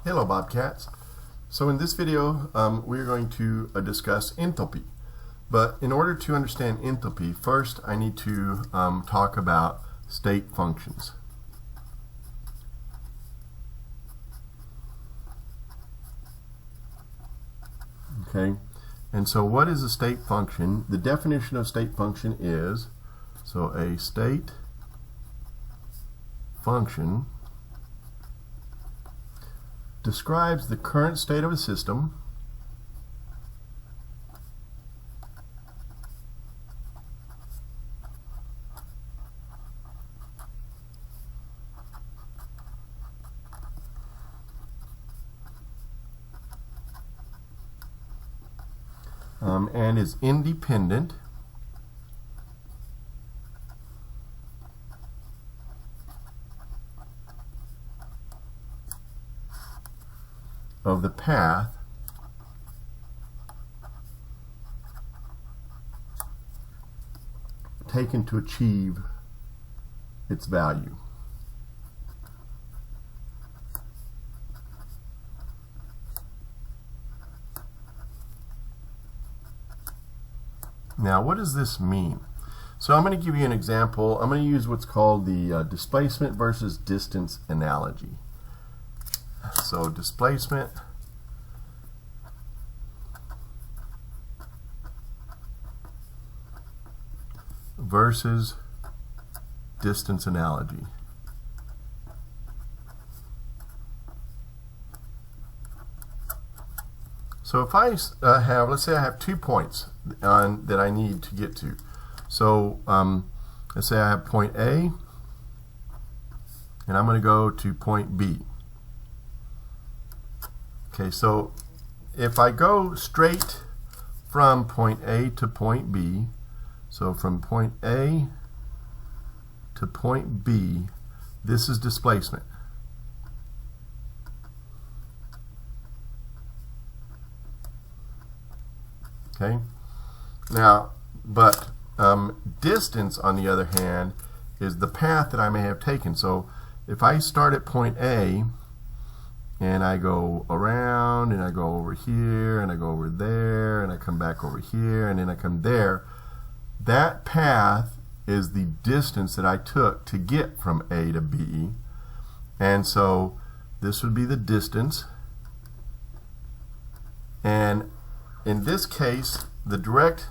Hello Bobcats. So in this video we're going to discuss enthalpy. But in order to understand enthalpy, first I need to talk about state functions. Okay, and so what is a state function? The definition of state function is, so a state function describes the current state of a system and is independent of the path taken to achieve its value. Now, what does this mean? So I'm going to give you an example. I'm going to use what's called the displacement versus distance analogy. So displacement versus distance analogy. So if I have, let's say I have 2 points that I need to get to. So let's say I have point A and I'm going to go to point B. Okay, so if I go straight from point A to point B, so from point A to point B, this is displacement. Okay, now, but distance, on the other hand, is the path that I may have taken. So if I start at point A and I go around and I go over here and I go over there and I come back over here and then I come there, that path is the distance that I took to get from A to B. And so this would be the distance, and in this case the direct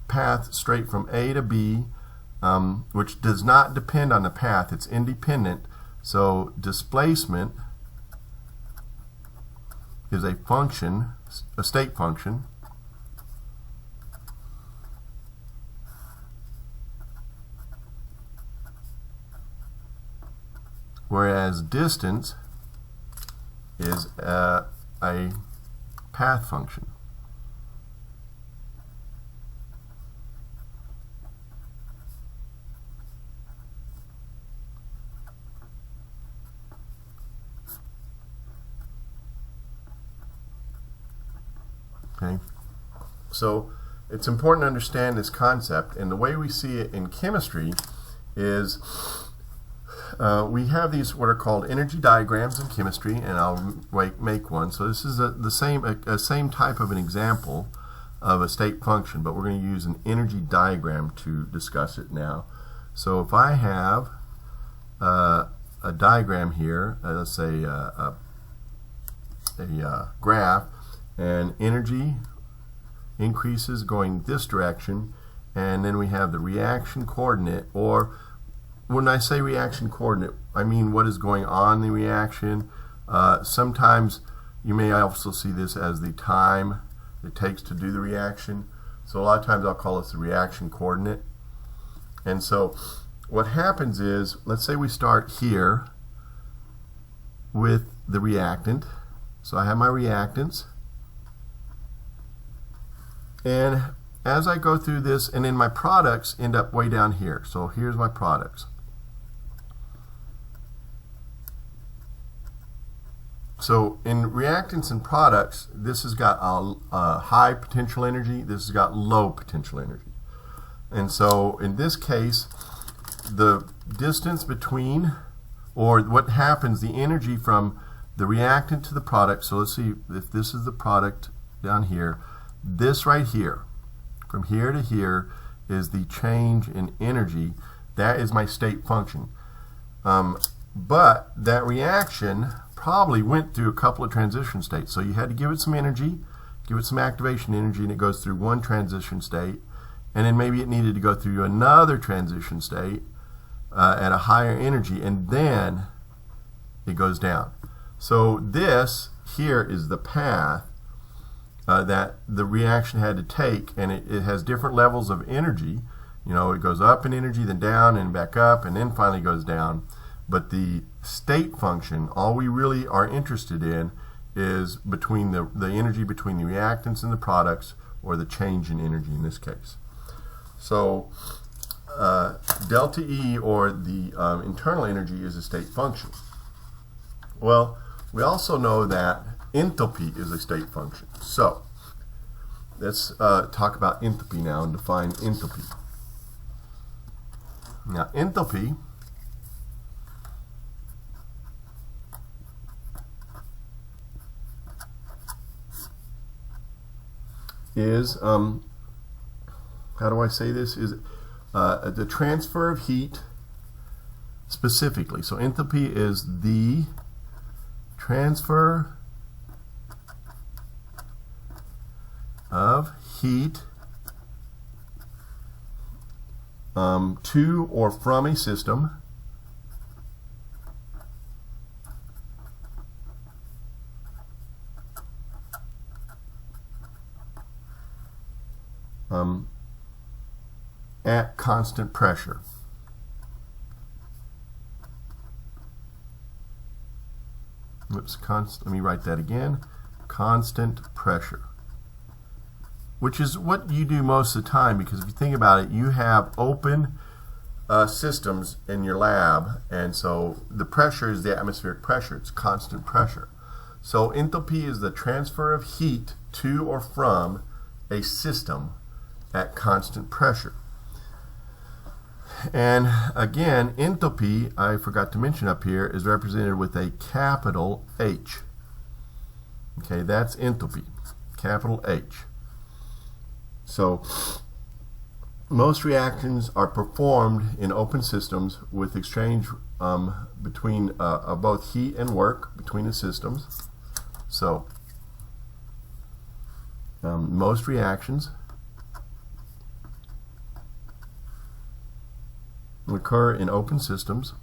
path straight from A to B, which does not depend on the path, it's independent. So displacement is a function, a state function, whereas distance is a path function. Okay, so it's important to understand this concept, and the way we see it in chemistry is we have these what are called energy diagrams in chemistry, and I'll make one. So this is the same type of an example of a state function, but we're going to use an energy diagram to discuss it now. So if I have a diagram here, let's say a graph, and energy increases going this direction, and then we have the reaction coordinate, or when I say reaction coordinate, I mean what is going on in the reaction. Sometimes you may also see this as the time it takes to do the reaction. So a lot of times I'll call this the reaction coordinate. And so what happens is, let's say we start here with the reactant. So I have my reactants, and as I go through this, and then my products end up way down here. So here's my products. So in reactants and products, this has got a high potential energy, this has got low potential energy. And so in this case, the distance between, or what happens, the energy from the reactant to the product. So let's see if this is the product down here. This right here, from here to here, is the change in energy. That is my state function. But that reaction probably went through a couple of transition states. So you had to give it some energy, give it some activation energy, and it goes through one transition state. And then maybe it needed to go through another transition state at a higher energy, and then it goes down. So this here is the path that the reaction had to take, and it has different levels of energy. You know, it goes up in energy, then down, and back up, and then finally goes down. But the state function, all we really are interested in is between the energy between the reactants and the products, or the change in energy in this case. So delta E, or the internal energy, is a state function. Well, we also know that enthalpy is a state function. So let's talk about enthalpy now and define enthalpy. Now, enthalpy is, how do I say this, is the transfer of heat specifically. So enthalpy is the transfer of heat to or from a system at constant pressure. Let me write that again. Constant pressure. Which is what you do most of the time, because if you think about it, you have open systems in your lab, and so the pressure is the atmospheric pressure. It's constant pressure. So enthalpy is the transfer of heat to or from a system at constant pressure. And again, enthalpy, I forgot to mention up here, is represented with a capital H. Okay, that's enthalpy, capital H. So most reactions are performed in open systems with exchange between both heat and work between the systems. So most reactions occur in open systems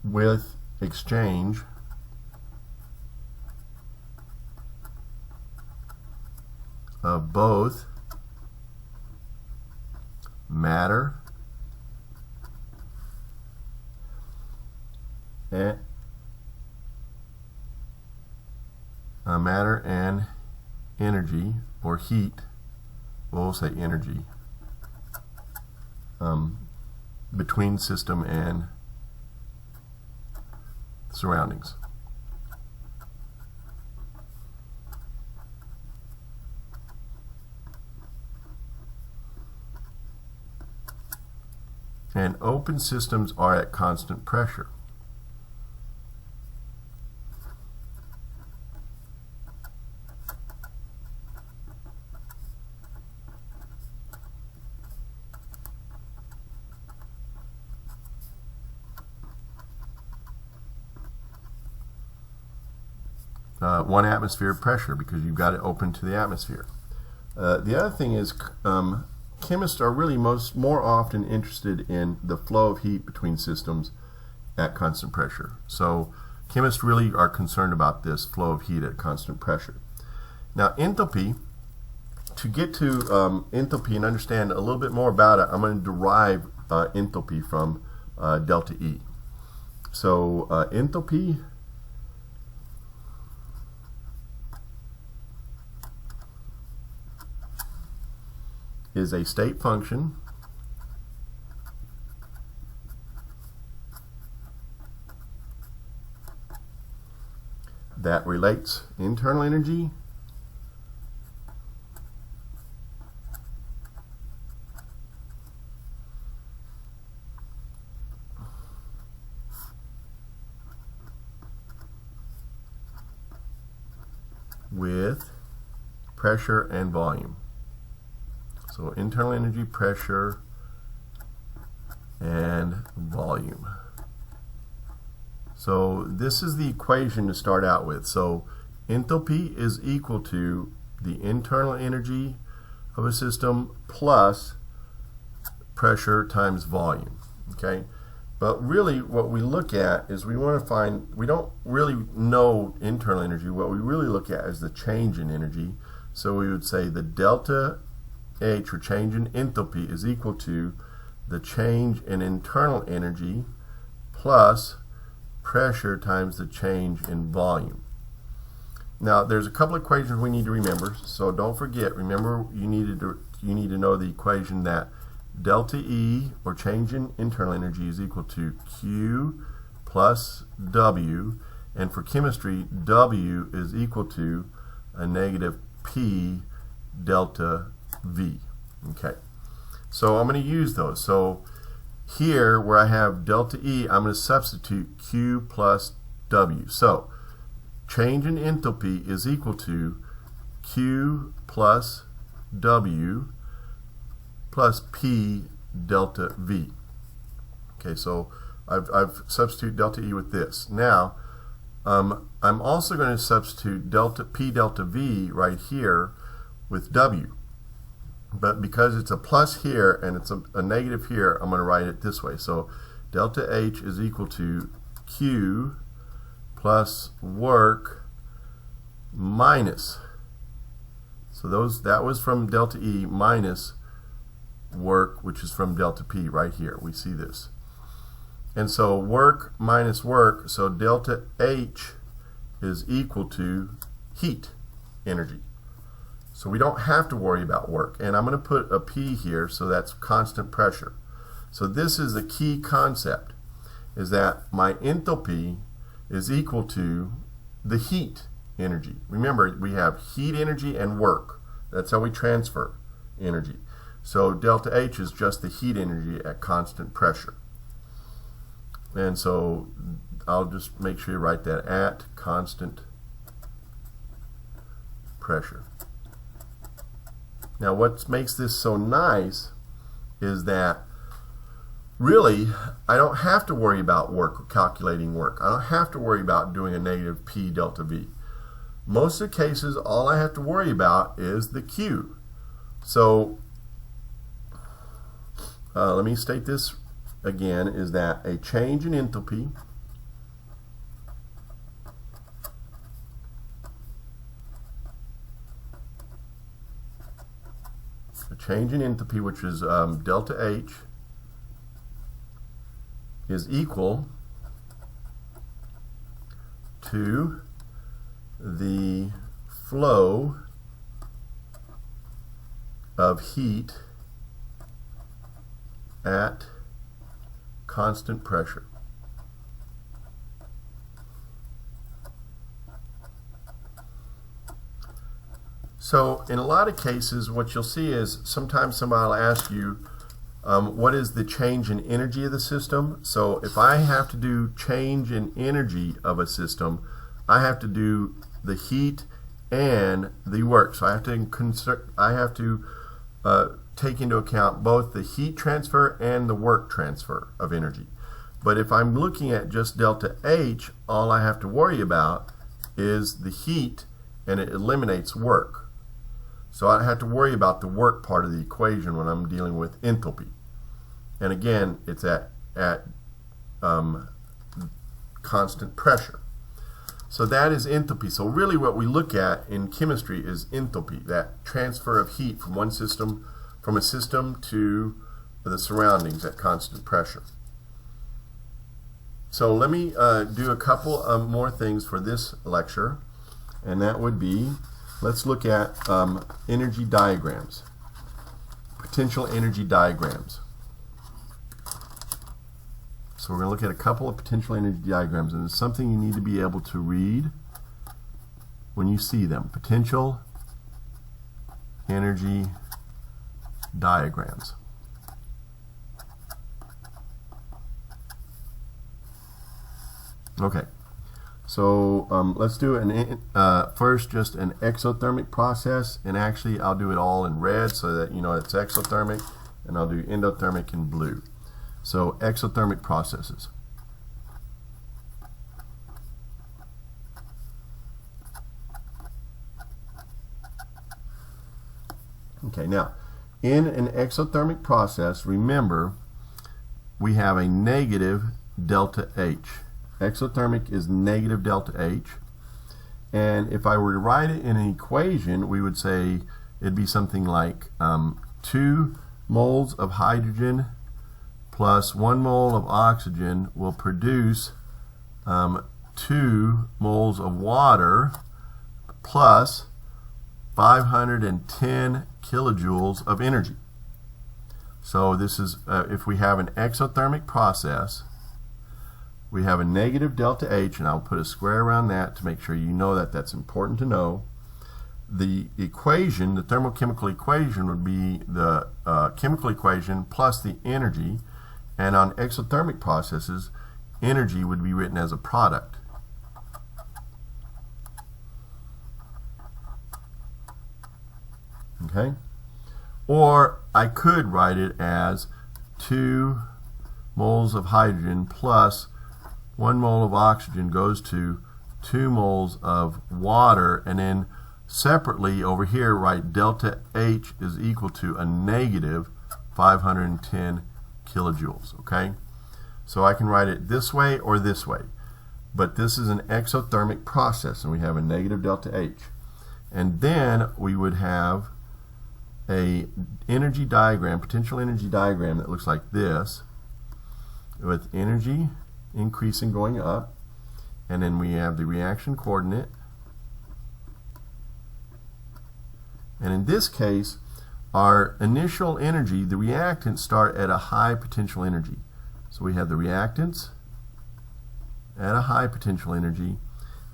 with exchange of both matter and energy, or heat. We'll say energy, between system and surroundings. And open systems are at constant pressure. One atmosphere of pressure, because you've got it open to the atmosphere. The other thing is, chemists are really more often interested in the flow of heat between systems at constant pressure. So chemists really are concerned about this flow of heat at constant pressure. Now enthalpy, to get to enthalpy and understand a little bit more about it, I'm going to derive enthalpy from delta E. So enthalpy is a state function that relates internal energy with pressure and volume. So internal energy, pressure, and volume. So this is the equation to start out with. So enthalpy is equal to the internal energy of a system plus pressure times volume. Okay? But really what we look at is we want to find, we don't really know internal energy. What we really look at is the change in energy. So we would say the delta H, or change in enthalpy, is equal to the change in internal energy plus pressure times the change in volume. Now there's a couple of equations we need to remember, so don't forget, remember you need to know the equation that delta E, or change in internal energy, is equal to Q plus W, and for chemistry W is equal to a negative P delta V. Okay, so I'm going to use those. So here where I have delta E, I'm going to substitute Q plus W. So change in enthalpy is equal to Q plus W plus P delta V. Okay, so I've substituted delta E with this. Now I'm also going to substitute P delta V right here with W. But because it's a plus here and it's a negative here, I'm going to write it this way. So delta H is equal to Q plus work minus. So that was from delta E minus work, which is from delta P right here. We see this. And so work minus work, so delta H is equal to heat energy. So we don't have to worry about work. And I'm going to put a P here, so that's constant pressure. So this is the key concept, is that my enthalpy is equal to the heat energy. Remember, we have heat energy and work. That's how we transfer energy. So delta H is just the heat energy at constant pressure. And so I'll just make sure you write that at constant pressure. Now what makes this so nice is that really I don't have to worry about work or calculating work. I don't have to worry about doing a negative P delta V. Most of the cases all I have to worry about is the Q. So let me state this again, is that a change in enthalpy which is delta H, is equal to the flow of heat at constant pressure. So in a lot of cases what you'll see is sometimes somebody will ask you what is the change in energy of the system. So if I have to do change in energy of a system, I have to do the heat and the work. So I have to take into account both the heat transfer and the work transfer of energy. But if I'm looking at just delta H, all I have to worry about is the heat, and it eliminates work. So I have to worry about the work part of the equation when I'm dealing with enthalpy. And again, it's at constant pressure. So that is enthalpy. So really what we look at in chemistry is enthalpy, that transfer of heat from one system, from a system to the surroundings at constant pressure. So let me do a couple more things for this lecture, and that would be, let's look at energy diagrams, potential energy diagrams. So we're going to look at a couple of potential energy diagrams, and it's something you need to be able to read when you see them. Potential energy diagrams. Okay, So let's do first just an exothermic process, and actually I'll do it all in red so that you know it's exothermic, and I'll do endothermic in blue. So exothermic processes. Okay, now in an exothermic process, remember we have a negative delta H. Exothermic is negative delta H, and if I were to write it in an equation, we would say it'd be something like 2 moles of hydrogen plus 1 mole of oxygen will produce 2 moles of water plus 510 kilojoules of energy. So this is if we have an exothermic process, we have a negative delta H, and I'll put a square around that to make sure you know that that's important to know. The equation, the thermochemical equation, would be the chemical equation plus the energy, and on exothermic processes, energy would be written as a product. Okay? Or I could write it as 2 moles of hydrogen plus 1 mole of oxygen goes to 2 moles of water, and then separately over here write delta H is equal to a negative 510 kilojoules. Okay? So I can write it this way or this way, but this is an exothermic process, and we have a negative delta H. And then we would have a energy diagram, potential energy diagram that looks like this, with energy increasing going up, and then we have the reaction coordinate, and in this case our initial energy, the reactants start at a high potential energy. So we have the reactants at a high potential energy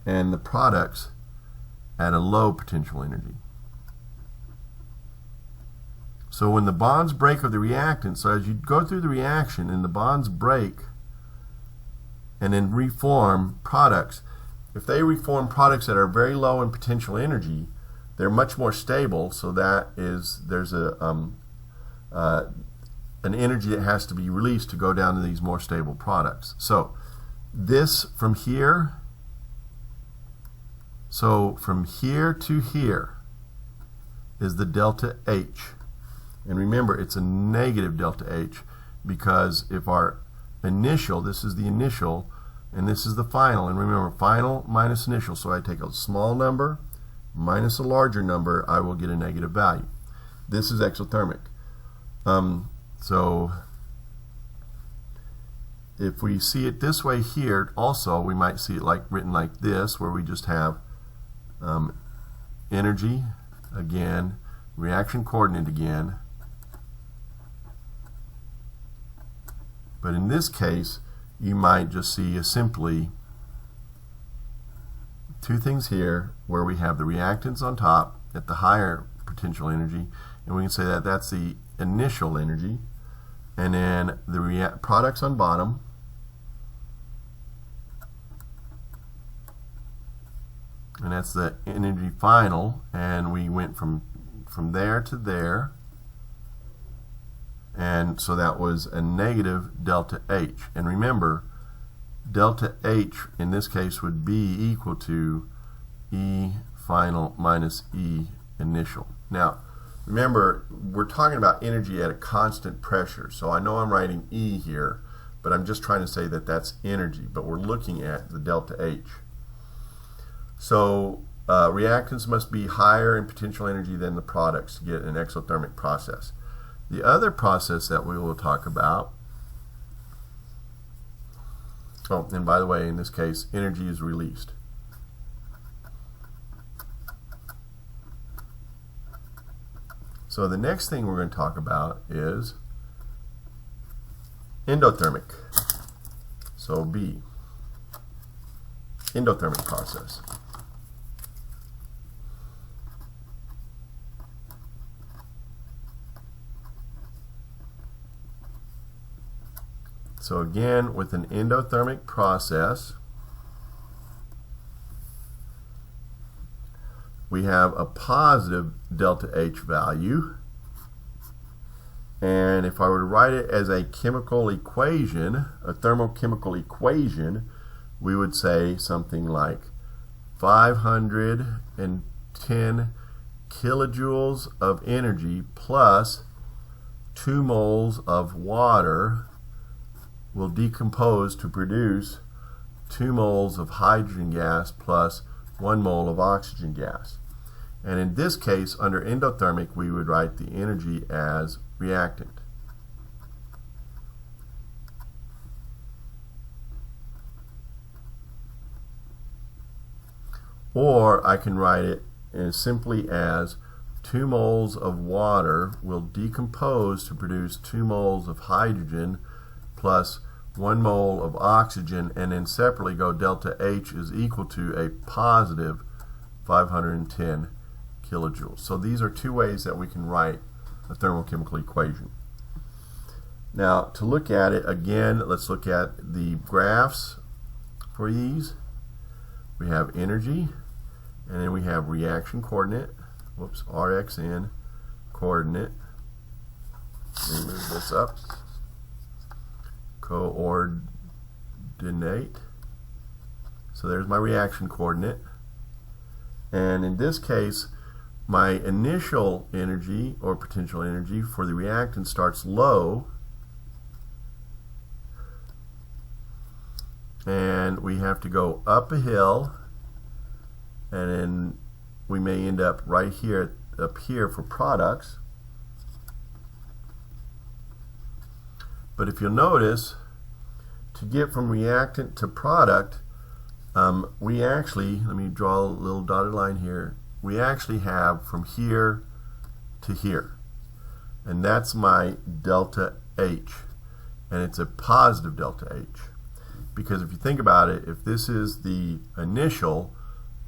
and the products at a low potential energy. So when the bonds break of the reactant, so as you go through the reaction and the bonds break and then reform products, if they reform products that are very low in potential energy, they're much more stable, so that is, there's an energy that has to be released to go down to these more stable products. So this from here, so from here to here is the delta H. And remember, it's a negative delta H, because if our initial, this is the initial, and this is the final, and remember, final minus initial, so I take a small number minus a larger number, I will get a negative value. This is exothermic. So if we see it this way here, also we might see it like written like this, where we just have energy again, reaction coordinate again. But in this case, you might just see simply two things here where we have the reactants on top at the higher potential energy, and we can say that that's the initial energy, and then the products on bottom, and that's the energy final, and we went from there to there, and so that was a negative delta H. And remember, delta H in this case would be equal to E final minus E initial. Now remember, we're talking about energy at a constant pressure, so I know I'm writing E here, but I'm just trying to say that that's energy, but we're looking at the delta H. So reactants must be higher in potential energy than the products to get an exothermic process. The other process that we will talk about, oh, and by the way, in this case, energy is released. So the next thing we're going to talk about is endothermic. So B, endothermic process. So again, with an endothermic process, we have a positive delta H value. And if I were to write it as a chemical equation, a thermochemical equation, we would say something like 510 kilojoules of energy plus 2 moles of water will decompose to produce 2 moles of hydrogen gas plus 1 mole of oxygen gas. And in this case, under endothermic, we would write the energy as reactant. Or I can write it as simply as 2 moles of water will decompose to produce 2 moles of hydrogen plus 1 mole of oxygen, and then separately go delta H is equal to a positive 510 kilojoules. So these are two ways that we can write a thermochemical equation. Now, to look at it again, let's look at the graphs for these. We have energy, and then we have reaction coordinate, RxN coordinate. Let me move this up. Coordinate. So there's my reaction coordinate. And in this case, my initial energy or potential energy for the reactant starts low, and we have to go up a hill, and then we may end up right here, up here for products. But if you'll notice, to get from reactant to product, we actually, let me draw a little dotted line here, we actually have from here to here. And that's my delta H. And it's a positive delta H. Because if you think about it, if this is the initial,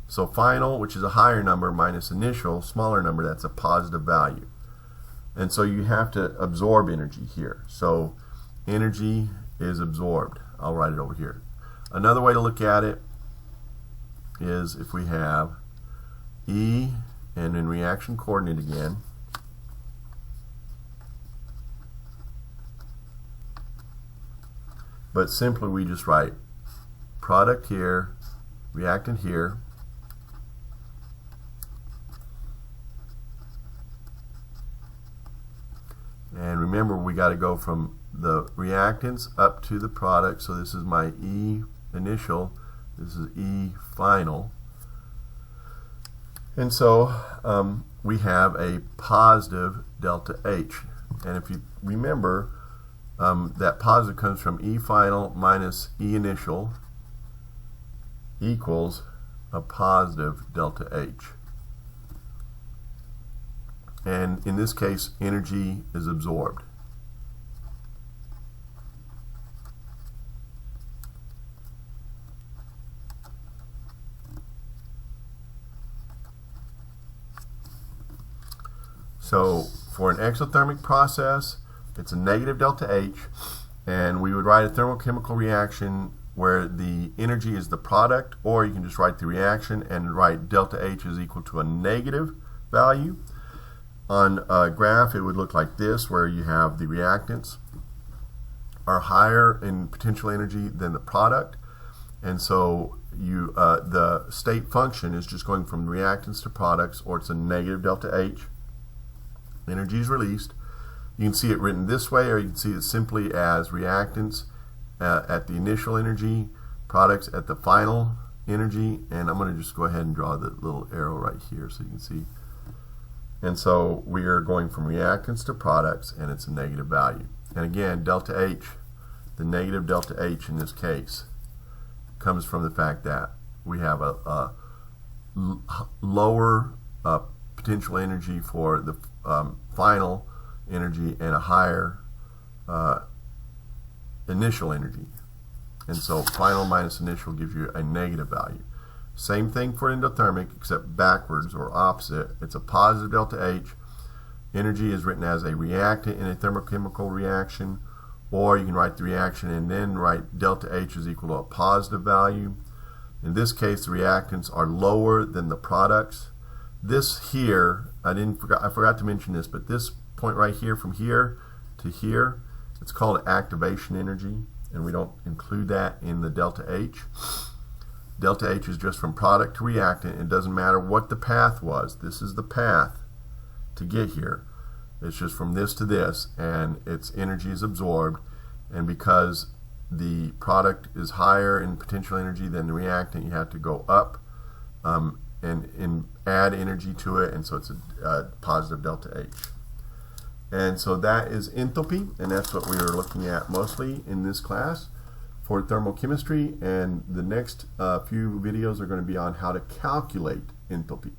so final, which is a higher number, minus initial, smaller number, that's a positive value. And so you have to absorb energy here. So energy is absorbed. I'll write it over here. Another way to look at it is if we have E and then reaction coordinate again, but simply we just write product here, reactant here, and remember we got to go from the reactants up to the product. So this is my E initial, this is E final, and so we have a positive delta H. And if you remember, that positive comes from E final minus E initial equals a positive delta H. And in this case, energy is absorbed. So for an exothermic process, it's a negative delta H, and we would write a thermochemical reaction where the energy is the product, or you can just write the reaction and write delta H is equal to a negative value. On a graph, it would look like this, where you have the reactants are higher in potential energy than the product, and so you the state function is just going from reactants to products, or it's a negative delta H. Energy is released. You can see it written this way, or you can see it simply as reactants at the initial energy, products at the final energy, and I'm going to just go ahead and draw the little arrow right here so you can see. And so we are going from reactants to products, and it's a negative value. And again, delta H, the negative delta H in this case, comes from the fact that we have a lower potential energy for the final energy and a higher initial energy. And so final minus initial gives you a negative value. Same thing for endothermic, except backwards or opposite. It's a positive delta H. Energy is written as a reactant in a thermochemical reaction, or you can write the reaction and then write delta H is equal to a positive value. In this case, the reactants are lower than the products. this here, I forgot to mention this, but this point right here, from here to here, it's called activation energy, and we don't include that in the delta H. Delta H is just from product to reactant. It doesn't matter what the path was. This is the path to get here. It's just from this to this, and its energy is absorbed, and because the product is higher in potential energy than the reactant, you have to go up and add energy to it, and so it's a positive delta H. And so that is enthalpy, and that's what we are looking at mostly in this class for thermochemistry, and the next few videos are going to be on how to calculate enthalpy.